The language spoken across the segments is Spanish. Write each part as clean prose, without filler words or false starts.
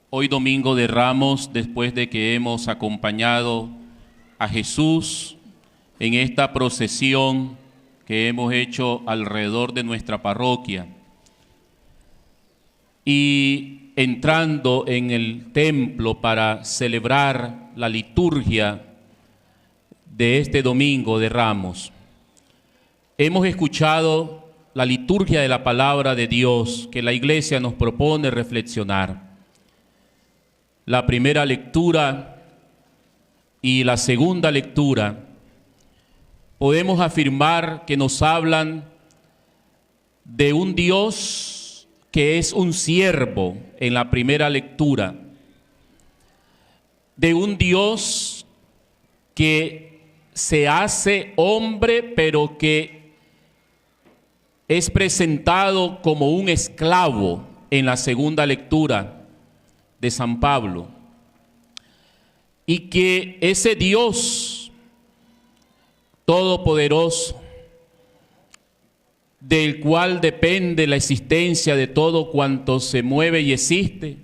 Hoy Domingo de Ramos, después de que hemos acompañado a Jesús en esta procesión que hemos hecho alrededor de nuestra parroquia, y entrando en el templo para celebrar la liturgia de este Domingo de Ramos, hemos escuchado la liturgia de la palabra de Dios que la Iglesia nos propone reflexionar. La primera lectura y la segunda lectura podemos afirmar que nos hablan de un Dios que es un siervo en la primera lectura, de un Dios que se hace hombre pero que es presentado como un esclavo en la segunda lectura de San Pablo, y que ese Dios todopoderoso, del cual depende la existencia de todo cuanto se mueve y existe,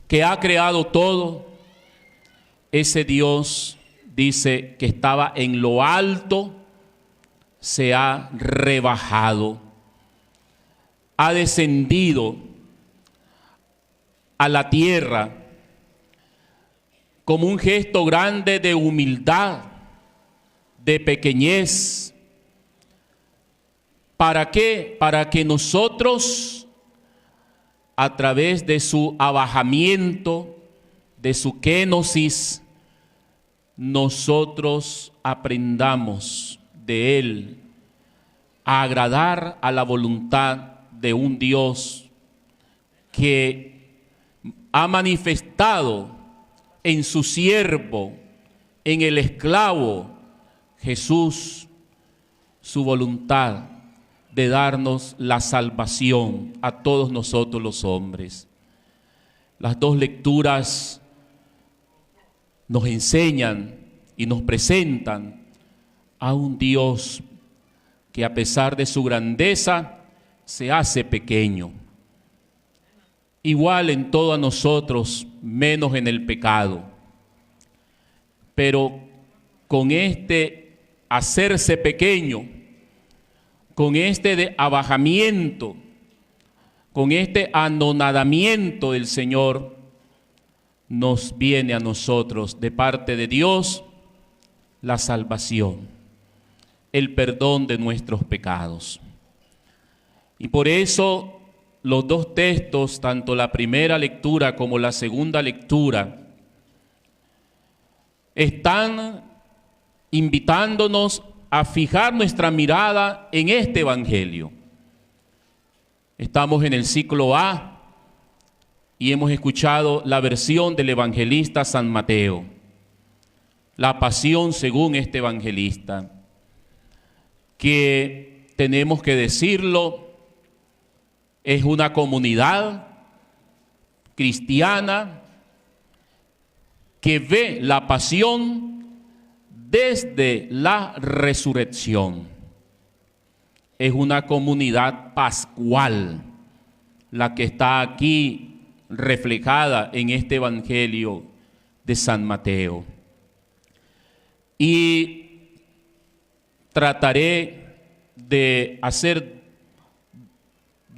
que ha creado todo, ese Dios dice que estaba en lo alto, se ha rebajado, ha descendido a la tierra como un gesto grande de humildad, de pequeñez. ¿Para qué? Para que nosotros, a través de su abajamiento, de su kenosis, nosotros aprendamos de Él a agradar a la voluntad de un Dios que ha manifestado en su siervo, en el esclavo Jesús, su voluntad de darnos la salvación a todos nosotros los hombres. Las dos lecturas nos enseñan y nos presentan a un Dios que, a pesar de su grandeza, se hace pequeño. Igual en todos nosotros, menos en el pecado. Pero con este hacerse pequeño, con este abajamiento, con este anonadamiento del Señor, nos viene a nosotros de parte de Dios la salvación, el perdón de nuestros pecados. Y por eso los dos textos, tanto la primera lectura como la segunda lectura, están invitándonos a fijar nuestra mirada en este Evangelio. Estamos en el ciclo A y hemos escuchado la versión del evangelista San Mateo, la pasión según este evangelista, que tenemos que decirlo, es una comunidad cristiana que ve la pasión desde la resurrección. Es una comunidad pascual la que está aquí reflejada en este Evangelio de San Mateo. Y trataré de hacer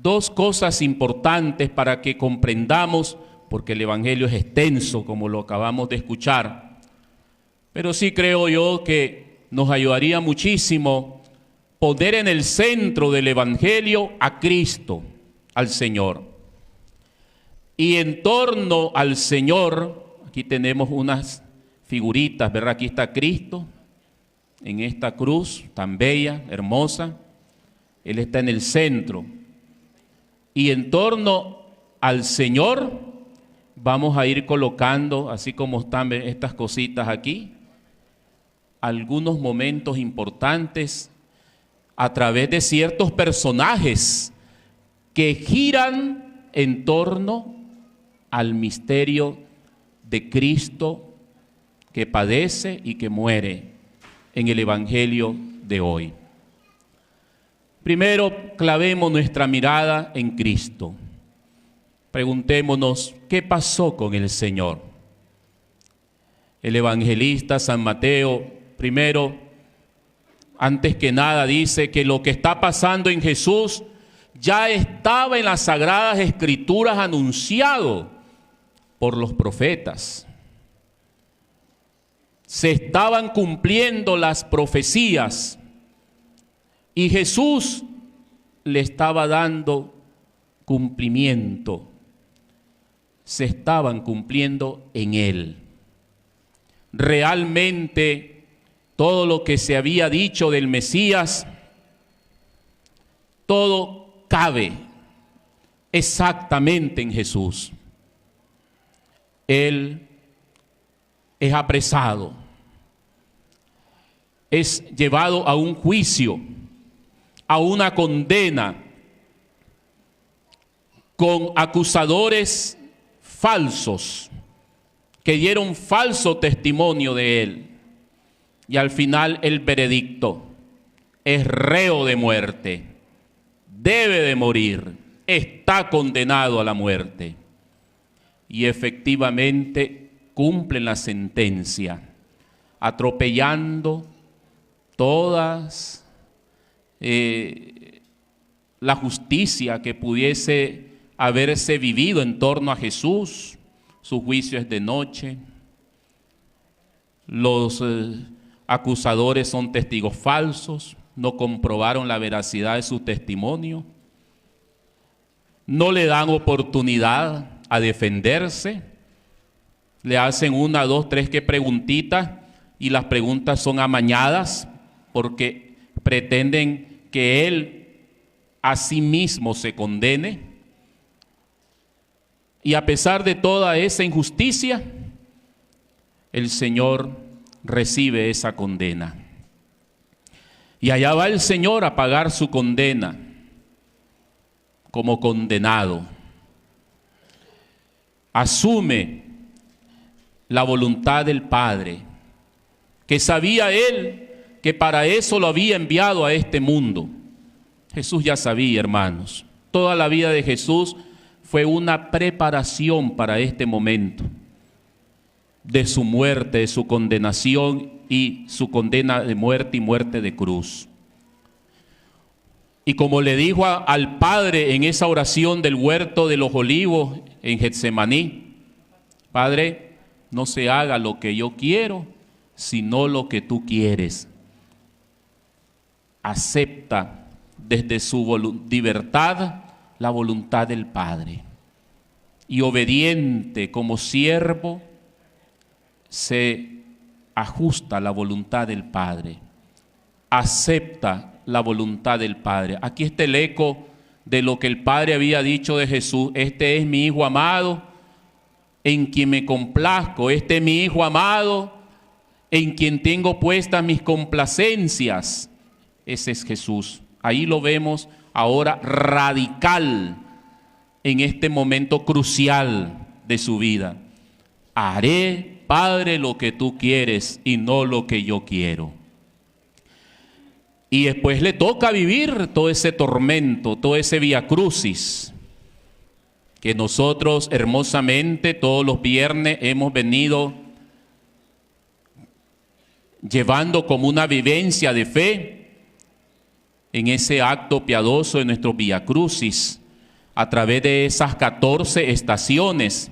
dos cosas importantes para que comprendamos, porque el Evangelio es extenso, como lo acabamos de escuchar, pero sí creo yo que nos ayudaría muchísimo poner en el centro del Evangelio a Cristo, al Señor. Y en torno al Señor, aquí tenemos unas figuritas, ¿verdad? Aquí está Cristo, en esta cruz tan bella, hermosa. Él está en el centro. Y en torno al Señor vamos a ir colocando, así como están estas cositas aquí, algunos momentos importantes a través de ciertos personajes que giran en torno al misterio de Cristo que padece y que muere en el Evangelio de hoy. Primero, clavemos nuestra mirada en Cristo. Preguntémonos, ¿qué pasó con el Señor? El evangelista San Mateo, primero, antes que nada, dice que lo que está pasando en Jesús ya estaba en las Sagradas Escrituras anunciado por los profetas. Se estaban cumpliendo las profecías y Jesús le estaba dando cumplimiento. Se estaban cumpliendo en Él. Realmente todo lo que se había dicho del Mesías, todo cabe exactamente en Jesús. Él es apresado, es llevado a un juicio, a una condena, con acusadores falsos que dieron falso testimonio de él. Y al final el veredicto: es reo de muerte, debe de morir, está condenado a la muerte. Y efectivamente cumplen la sentencia, atropellando todas la justicia que pudiese haberse vivido en torno a Jesús. Su juicio es de noche. Los acusadores son testigos falsos, no comprobaron la veracidad de su testimonio, no le dan oportunidad a defenderse, le hacen 1, 2, 3 preguntitas, y las preguntas son amañadas porque pretenden que él a sí mismo se condene. Y a pesar de toda esa injusticia, el Señor recibe esa condena. Y allá va el Señor a pagar su condena como condenado. Asume la voluntad del Padre, que sabía Él que para eso lo había enviado a este mundo. Jesús ya sabía, hermanos. Toda la vida de Jesús fue una preparación para este momento de su muerte, de su condenación y su condena de muerte y muerte de cruz. Y como le dijo al Padre en esa oración del huerto de los olivos en Getsemaní: Padre, no se haga lo que yo quiero, sino lo que tú quieres. Acepta desde su libertad la voluntad del Padre, y obediente como siervo se ajusta a la voluntad del Padre, acepta la voluntad del Padre. Aquí está el eco de lo que el Padre había dicho de Jesús: este es mi Hijo amado, en quien me complazco, este es mi Hijo amado, en quien tengo puestas mis complacencias. Ese es Jesús. Ahí lo vemos ahora radical en este momento crucial de su vida. Haré, Padre, lo que tú quieres y no lo que yo quiero. Y después le toca vivir todo ese tormento, todo ese vía crucis, que nosotros hermosamente todos los viernes hemos venido llevando como una vivencia de fe en ese acto piadoso de nuestro Vía Crucis, a través de esas 14 estaciones,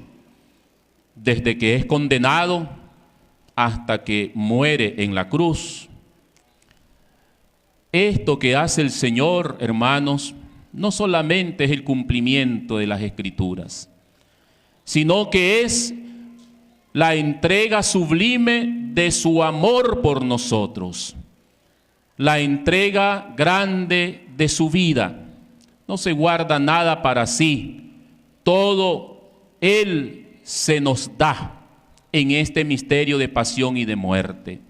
desde que es condenado hasta que muere en la cruz. Esto que hace el Señor, hermanos, no solamente es el cumplimiento de las Escrituras, sino que es la entrega sublime de su amor por nosotros, la entrega grande de su vida. No se guarda nada para sí, todo Él se nos da en este misterio de pasión y de muerte.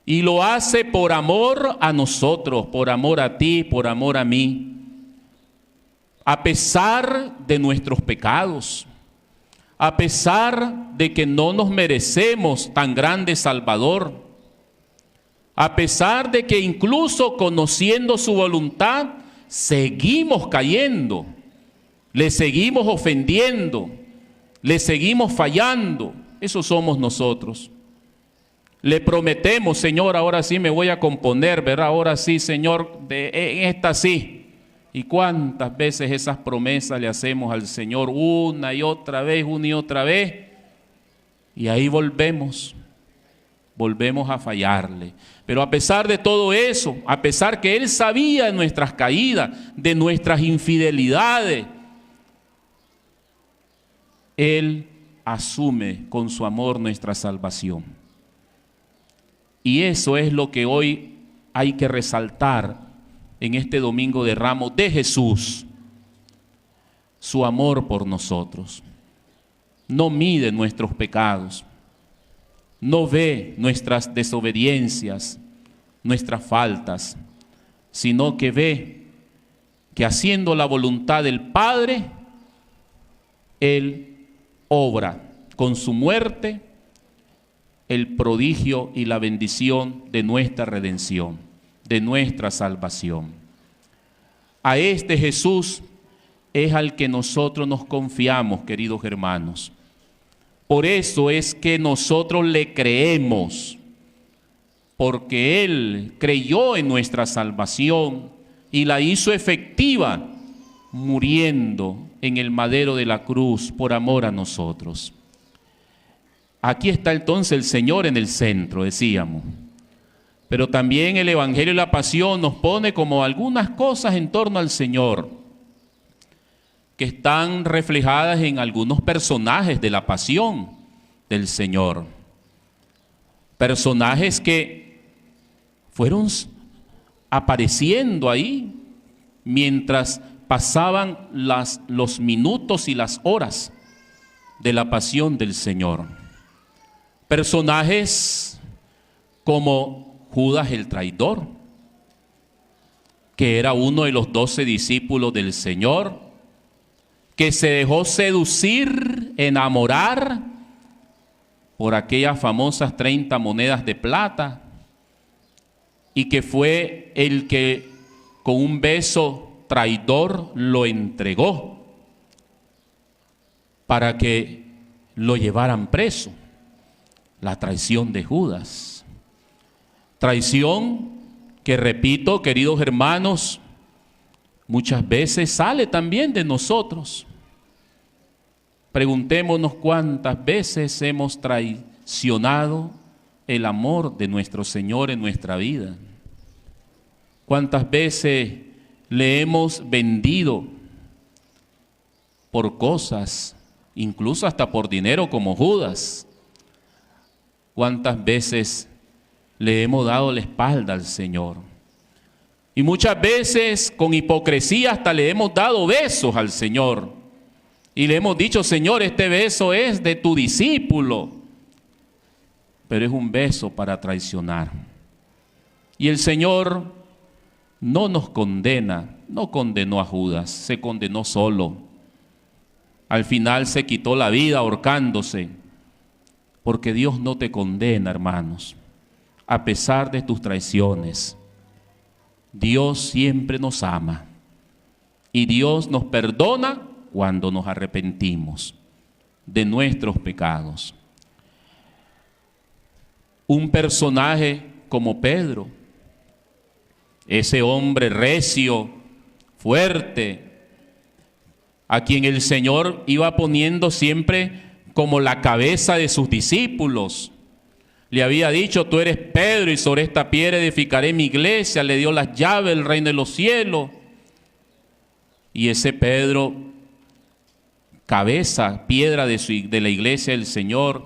Y lo hace por amor a nosotros, por amor a ti, por amor a mí, a pesar de nuestros pecados, a pesar de que no nos merecemos tan grande Salvador, a pesar de que incluso conociendo su voluntad, seguimos cayendo. le seguimos ofendiendo, le seguimos fallando. Eso somos nosotros. Le prometemos, Señor, ahora sí me voy a componer, ¿verdad? Ahora sí, Señor, en esta sí. ¿Y cuántas veces esas promesas le hacemos al Señor una y otra vez, una y otra vez? Y ahí volvemos a fallarle. Pero a pesar de todo eso, a pesar que Él sabía de nuestras caídas, de nuestras infidelidades, Él asume con su amor nuestra salvación. Y eso es lo que hoy hay que resaltar en este Domingo de Ramos de Jesús, su amor por nosotros. No mide nuestros pecados, no ve nuestras desobediencias, nuestras faltas, sino que ve que haciendo la voluntad del Padre, Él obra con su muerte el prodigio y la bendición de nuestra redención, de nuestra salvación. A este Jesús es al que nosotros nos confiamos, queridos hermanos. Por eso es que nosotros le creemos, porque Él creyó en nuestra salvación y la hizo efectiva, muriendo en el madero de la cruz por amor a nosotros. Aquí está entonces el Señor en el centro, decíamos. Pero también el Evangelio y la Pasión nos pone como algunas cosas en torno al Señor, que están reflejadas en algunos personajes de la Pasión del Señor. Personajes que fueron apareciendo ahí mientras pasaban los minutos y las horas de la pasión del Señor. Personajes como Judas el traidor, que era uno de los 12 discípulos del Señor, que se dejó seducir, enamorar por aquellas famosas 30 monedas de plata, y que fue el que con un beso traidor lo entregó para que lo llevaran preso. La traición de Judas. Traición que, repito, queridos hermanos, muchas veces sale también de nosotros. Preguntémonos cuántas veces hemos traicionado el amor de nuestro Señor en nuestra vida. Cuántas veces le hemos vendido por cosas, incluso hasta por dinero como Judas. Cuántas veces le hemos dado la espalda al Señor. Y muchas veces con hipocresía hasta le hemos dado besos al Señor. Y le hemos dicho, Señor, este beso es de tu discípulo. Pero es un beso para traicionar. Y el Señor no nos condena, no condenó a Judas, se condenó solo. Al final se quitó la vida ahorcándose, porque Dios no te condena, hermanos, a pesar de tus traiciones. Dios siempre nos ama y Dios nos perdona cuando nos arrepentimos de nuestros pecados. Un personaje como Pedro, ese hombre recio, fuerte, a quien el Señor iba poniendo siempre como la cabeza de sus discípulos. Le había dicho, tú eres Pedro y sobre esta piedra edificaré mi iglesia. Le dio las llaves del reino de los cielos. Y ese Pedro, cabeza, piedra de la iglesia del Señor,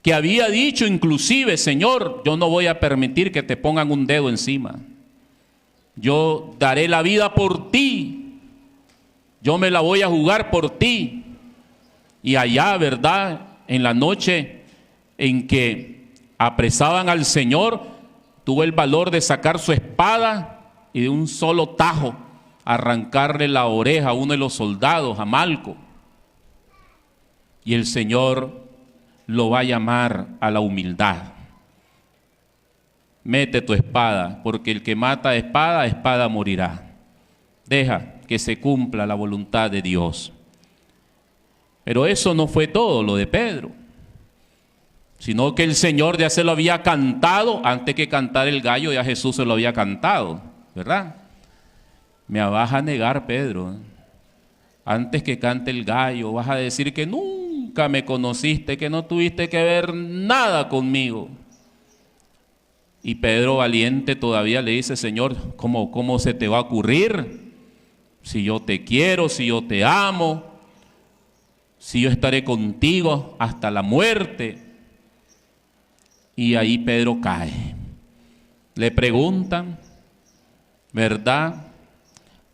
que había dicho inclusive, Señor, yo no voy a permitir que te pongan un dedo encima. Yo daré la vida por ti. Yo me la voy a jugar por ti. Y allá, ¿verdad? En la noche en que apresaban al Señor, tuvo el valor de sacar su espada y de un solo tajo arrancarle la oreja a uno de los soldados, a Malco. Y el Señor lo va a llamar a la humildad. Mete tu espada, porque el que mata a espada, a espada morirá. Deja que se cumpla la voluntad de Dios. Pero eso no fue todo lo de Pedro, sino que el Señor ya se lo había cantado, antes que cantar el gallo ya Jesús se lo había cantado, ¿verdad? Me vas a negar, Pedro, antes que cante el gallo, vas a decir que nunca me conociste, que no tuviste que ver nada conmigo. Y Pedro, valiente, todavía le dice: Señor, ¿cómo se te va a ocurrir? Si yo te quiero, si yo te amo, si yo estaré contigo hasta la muerte. Y ahí Pedro cae. Le preguntan, ¿verdad?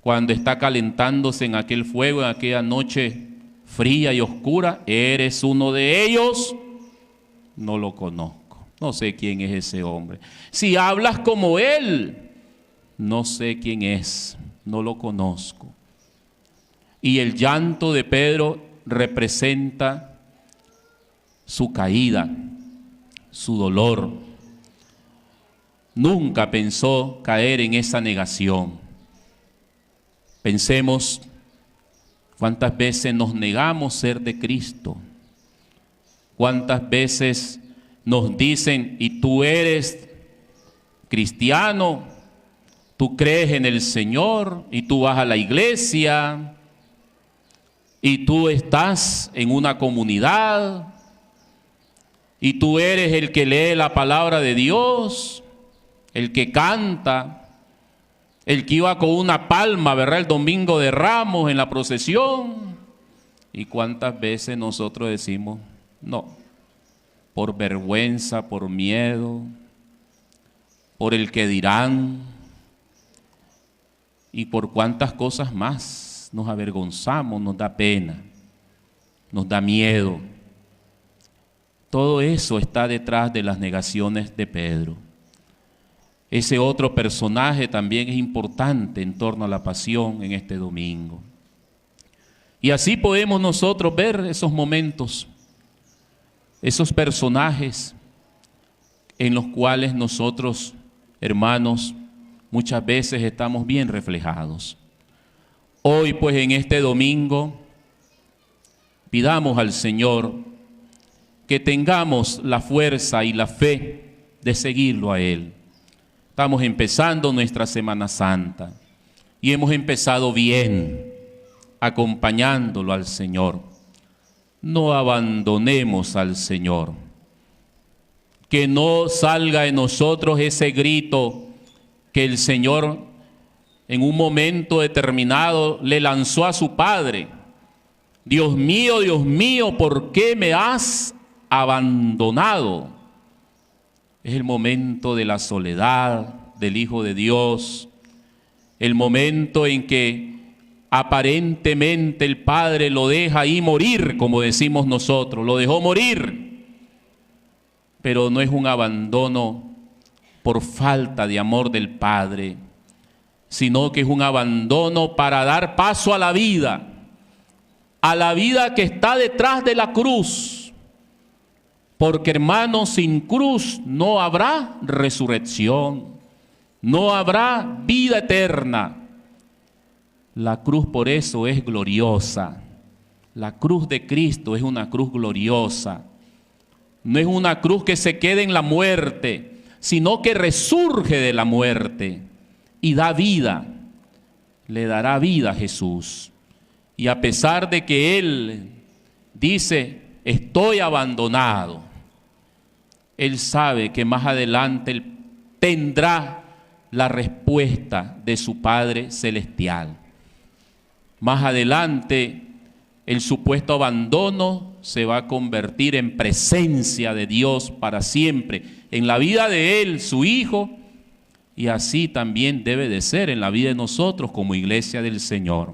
Cuando está calentándose en aquel fuego, en aquella noche fría y oscura: ¿eres uno de ellos? No lo conozco, no sé quién es ese hombre. Si hablas como él, no sé quién es, no lo conozco. Y el llanto de Pedro representa su caída, su dolor. Nunca pensó caer en esa negación. Pensemos cuántas veces nos negamos ser de Cristo. Cuántas veces nos dicen: y tú eres cristiano, tú crees en el Señor, y tú vas a la iglesia, y tú estás en una comunidad, y tú eres el que lee la palabra de Dios, el que canta, el que iba con una palma, ¿verdad?, el domingo de Ramos en la procesión. Y cuántas veces nosotros decimos: no, por vergüenza, por miedo, por el que dirán, y por cuántas cosas más nos avergonzamos, nos da pena, nos da miedo. Todo eso está detrás de las negaciones de Pedro. Ese otro personaje también es importante en torno a la pasión en este domingo. Y así podemos nosotros ver esos momentos, esos personajes en los cuales nosotros, hermanos, muchas veces estamos bien reflejados. Hoy, pues, en este domingo, pidamos al Señor que tengamos la fuerza y la fe de seguirlo a Él. Estamos empezando nuestra Semana Santa y hemos empezado bien, acompañándolo al Señor. No abandonemos al Señor. Que no salga de nosotros ese grito que el Señor en un momento determinado le lanzó a su Padre: Dios mío, ¿por qué me has abandonado? Es el momento de la soledad del Hijo de Dios, el momento en que aparentemente el Padre lo deja ahí morir, como decimos nosotros, lo dejó morir, pero no es un abandono por falta de amor del Padre, sino que es un abandono para dar paso a la vida que está detrás de la cruz. Porque, hermanos, sin cruz no habrá resurrección, no habrá vida eterna. La cruz por eso es gloriosa. La cruz de Cristo es una cruz gloriosa. No es una cruz que se quede en la muerte, sino que resurge de la muerte y da vida, le dará vida a Jesús. Y a pesar de que Él dice: estoy abandonado, Él sabe que más adelante Él tendrá la respuesta de su Padre Celestial. Más adelante el supuesto abandono se va a convertir en presencia de Dios para siempre, en la vida de Él, su Hijo. Y así también debe de ser en la vida de nosotros como iglesia del Señor.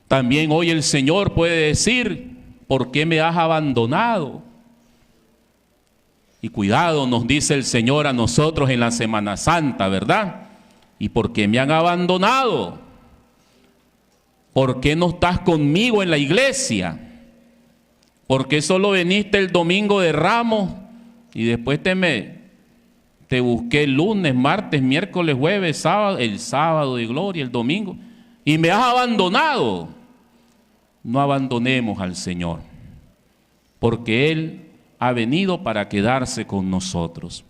También hoy el Señor puede decir: ¿por qué me has abandonado? Y cuidado, nos dice el Señor a nosotros en la Semana Santa, ¿verdad? ¿Y por qué me han abandonado? ¿Por qué no estás conmigo en la iglesia? ¿Por qué solo viniste el domingo de Ramos y después te Te busqué el lunes, martes, miércoles, jueves, sábado, el sábado de gloria, el domingo, y me has abandonado. No abandonemos al Señor, porque Él ha venido para quedarse con nosotros.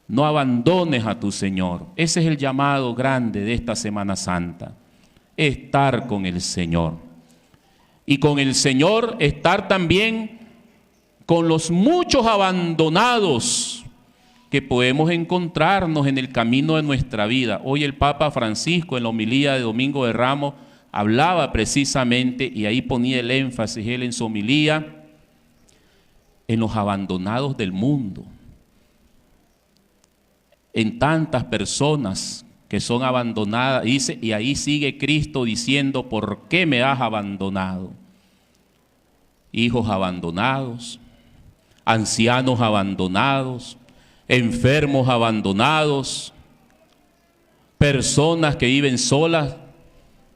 No abandones a tu Señor. Ese es el llamado grande de esta Semana Santa, estar con el Señor. Y con el Señor estar también con los muchos abandonados que podemos encontrarnos en el camino de nuestra vida. Hoy el Papa Francisco en la homilía de Domingo de Ramos hablaba precisamente, y ahí ponía el énfasis él en su homilía, en los abandonados del mundo, en tantas personas que son abandonadas, dice, y ahí sigue Cristo diciendo, ¿por qué me has abandonado? Hijos abandonados, ancianos abandonados, enfermos abandonados, personas que viven solas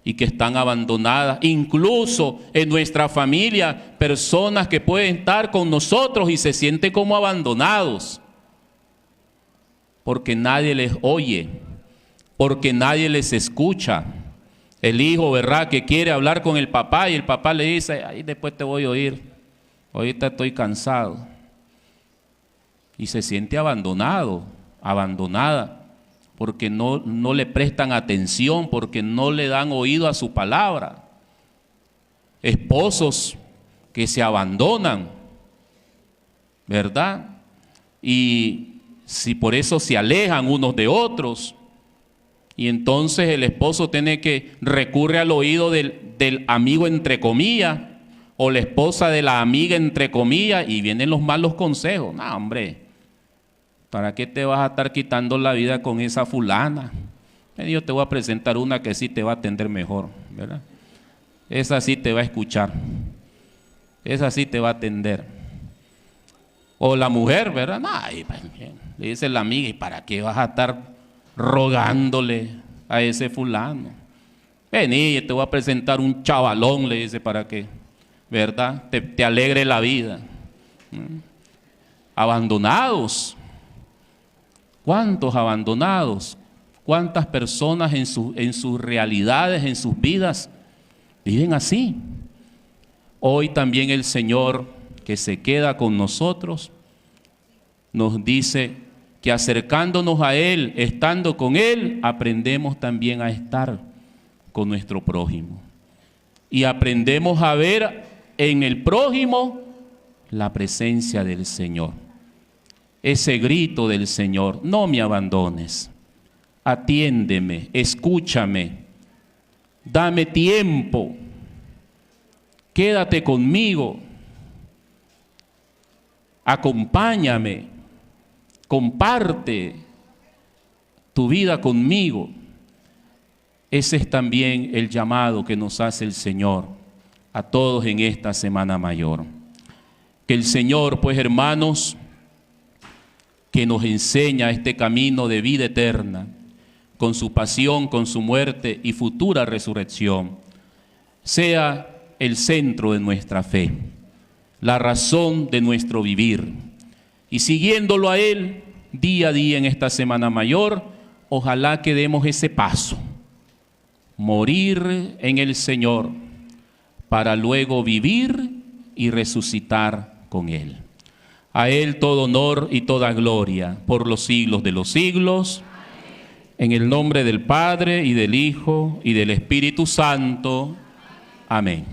y que están abandonadas, incluso en nuestra familia, personas que pueden estar con nosotros y se sienten como abandonados, porque nadie les oye, porque nadie les escucha. El hijo, ¿verdad?, que quiere hablar con el papá y el papá le dice, ahí después te voy a oír, ahorita estoy cansado. Y se siente abandonado, abandonada, porque no le prestan atención, porque no le dan oído a su palabra. Esposos que se abandonan, ¿verdad? Y si por eso se alejan unos de otros, y entonces el esposo tiene que recurre al oído del amigo entre comillas, o la esposa de la amiga entre comillas, y vienen los malos consejos. No, hombre, ¿para qué te vas a estar quitando la vida con esa fulana? Yo te voy a presentar una que sí te va a atender mejor, ¿verdad? Esa sí te va a escuchar, esa sí te va a atender. O la mujer, ¿verdad? No, le dice la amiga, ¿y para qué vas a estar rogándole a ese fulano? Vení, yo te voy a presentar un chavalón, le dice, para que, ¿verdad?, te alegre la vida. Abandonados. ¿Cuántos abandonados? ¿Cuántas personas en sus realidades, en sus vidas, viven así? Hoy también el Señor, que se queda con nosotros, nos dice que acercándonos a Él, estando con Él, aprendemos también a estar con nuestro prójimo. Y aprendemos a ver en el prójimo la presencia del Señor. Ese grito del Señor, no me abandones, atiéndeme, escúchame, dame tiempo, quédate conmigo, acompáñame, comparte tu vida conmigo. Ese es también el llamado que nos hace el Señor a todos en esta Semana Mayor. Que el Señor, pues hermanos, que nos enseña este camino de vida eterna, con su pasión, con su muerte y futura resurrección, sea el centro de nuestra fe, la razón de nuestro vivir. Y siguiéndolo a Él día a día en esta Semana Mayor, ojalá que demos ese paso, morir en el Señor, para luego vivir y resucitar con Él. A Él todo honor y toda gloria por los siglos de los siglos. En el nombre del Padre, y del Hijo, y del Espíritu Santo. Amén.